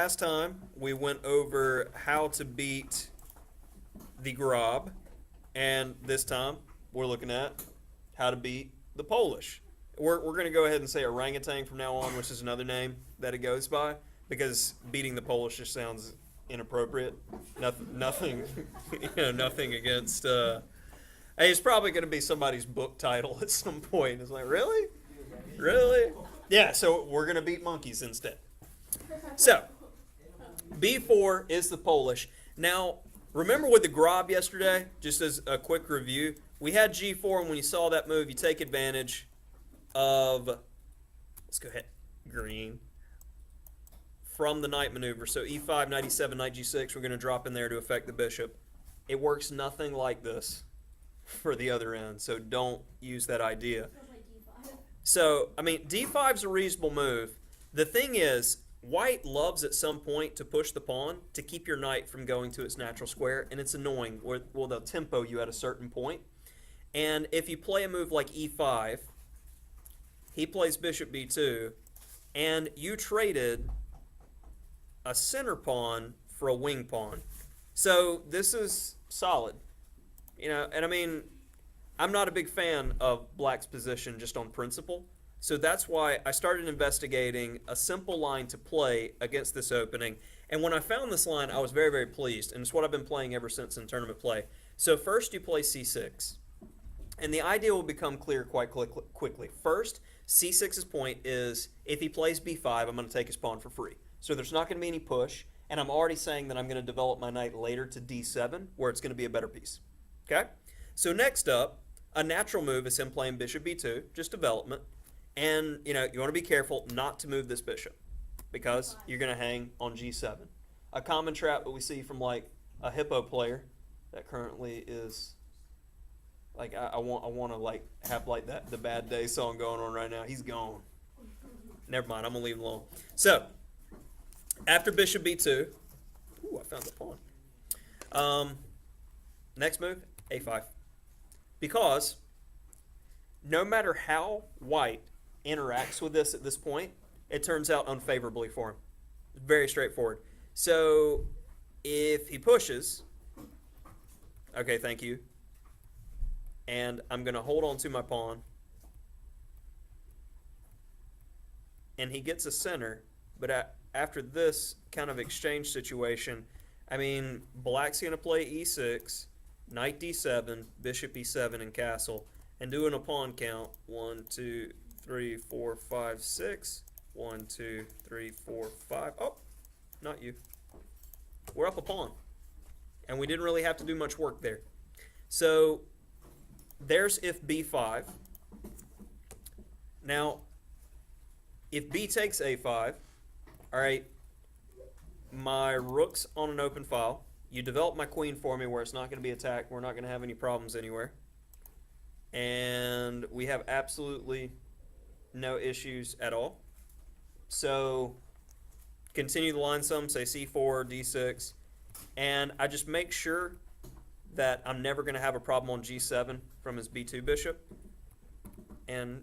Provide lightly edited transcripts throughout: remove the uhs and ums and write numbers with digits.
last time we went over how to beat the Grob, and this time we're looking at how to beat the Polish. We're going to go ahead and say orangutan from now on, which is another name that it goes by, because beating the Polish just sounds inappropriate. Nothing, nothing against. Hey, it's probably going to be somebody's book title at some point. It's like, really? Really? Yeah, so we're going to beat monkeys instead. So, B4 is the Polish. Now, remember with the Grob yesterday, just as a quick review, we had G4, and when you saw that move, you take advantage of, let's go ahead, green, from the knight maneuver. So E5, knight E7, knight G6, we're going to drop in there to affect the bishop. It works nothing like this for the other end, so don't use that idea. So, I mean, D5 is a reasonable move. The thing is, white loves at some point to push the pawn to keep your knight from going to its natural square, and it's annoying. Well, they'll tempo you at a certain point. And if you play a move like E5, he plays bishop B2, and you traded a center pawn for a wing pawn. So this is solid. And I mean, I'm not a big fan of black's position just on principle. So that's why I started investigating a simple line to play against this opening. And when I found this line, I was very, very pleased. And it's what I've been playing ever since in tournament play. So first you play C6. And the idea will become clear quite quickly. First, C6's point is if he plays B5, I'm going to take his pawn for free. So there's not going to be any push. And I'm already saying that I'm going to develop my knight later to D7, where it's going to be a better piece. Okay? So next up, a natural move is him playing bishop B2, just development. And, you want to be careful not to move this bishop because you're going to hang on G7. A common trap that we see from, like, a hippo player that currently is, like, I want to, like, have, like, the Bad Day song going on right now. He's gone. Never mind. I'm going to leave him alone. So, after bishop B2, ooh, I found the pawn. Next move, A5. Because no matter how white interacts with this at this point, it turns out unfavorably for him. Very straightforward. So if he pushes, okay, thank you. And I'm going to hold on to my pawn. And he gets a center, but after this kind of exchange situation, I mean, black's going to play E6, knight D7, bishop E7, and castle, and doing a pawn count. 1, 2, 3, 4, 5, 6. 1, 2, 3, 4, 5. Oh, not you. We're up a pawn. And we didn't really have to do much work there. So there's if B5. Now, if B takes A5, all right, my rook's on an open file. You develop my queen for me where it's not going to be attacked. We're not going to have any problems anywhere. And we have absolutely no issues at all. So continue the line sum, say C4, D6. And I just make sure that I'm never going to have a problem on G7 from his B2 bishop. And,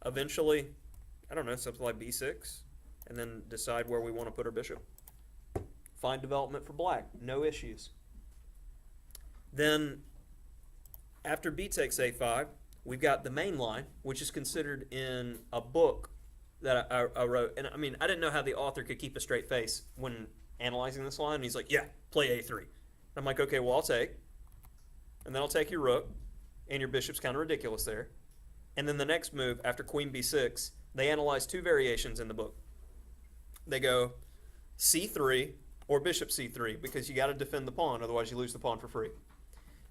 eventually, I don't know, something like B6. And then decide where we want to put our bishop. Fine development for black. No issues. Then, after B takes A5, we've got the main line, which is considered in a book that I wrote. And, I mean, I didn't know how the author could keep a straight face when analyzing this line. And he's like, yeah, play A3. I'm like, okay, well, I'll take. And then I'll take your rook. And your bishop's kind of ridiculous there. And then the next move, after queen B6, they analyze two variations in the book. They go C3 or bishop C3 because you got to defend the pawn, otherwise you lose the pawn for free.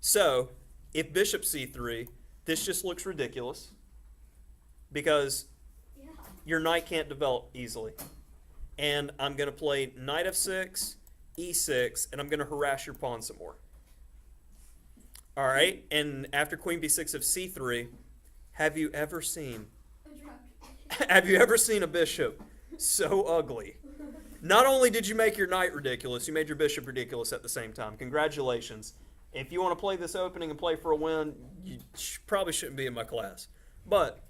So if bishop C3, this just looks ridiculous because your knight can't develop easily. And I'm going to play knight F6, E6, and I'm going to harass your pawn some more. All right, and after queen B6 of C3, have you ever seen a bishop so ugly? Not only did you make your knight ridiculous, you made your bishop ridiculous at the same time. Congratulations. If you want to play this opening and play for a win, you probably shouldn't be in my class. But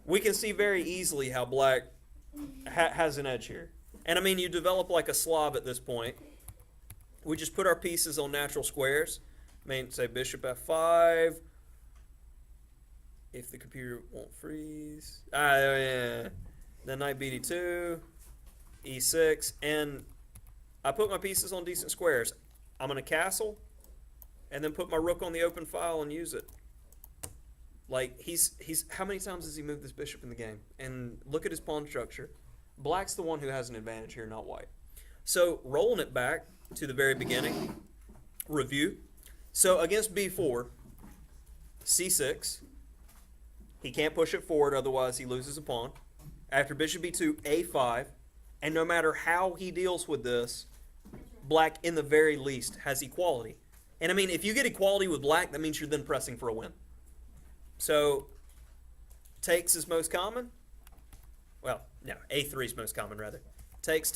we can see very easily how black has an edge here. And I mean, you develop like a Slav at this point. We just put our pieces on natural squares. I mean, say bishop f5. If the computer won't freeze. Yeah. Then knight bd2, e6, and I put my pieces on decent squares. I'm going to castle, and then put my rook on the open file and use it. Like, he's how many times has he moved this bishop in the game? And look at his pawn structure. Black's the one who has an advantage here, not white. So, rolling it back to the very beginning, review. So, against b4, c6, he can't push it forward, otherwise he loses a pawn. After bishop b2, a5, and no matter how he deals with this, black, in the very least, has equality. And I mean, if you get equality with black, that means you're then pressing for a win. So, takes is most common. Well, no, a3 is most common, rather. Takes,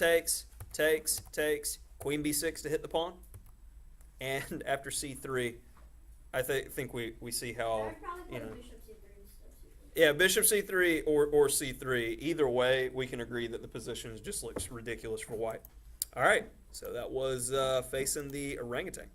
queen b6 to hit the pawn. And after c3, I think we see how, you know. Yeah, bishop c3 or c3. Either way, we can agree that the position just looks ridiculous for white. All right, so that was facing the orangutan.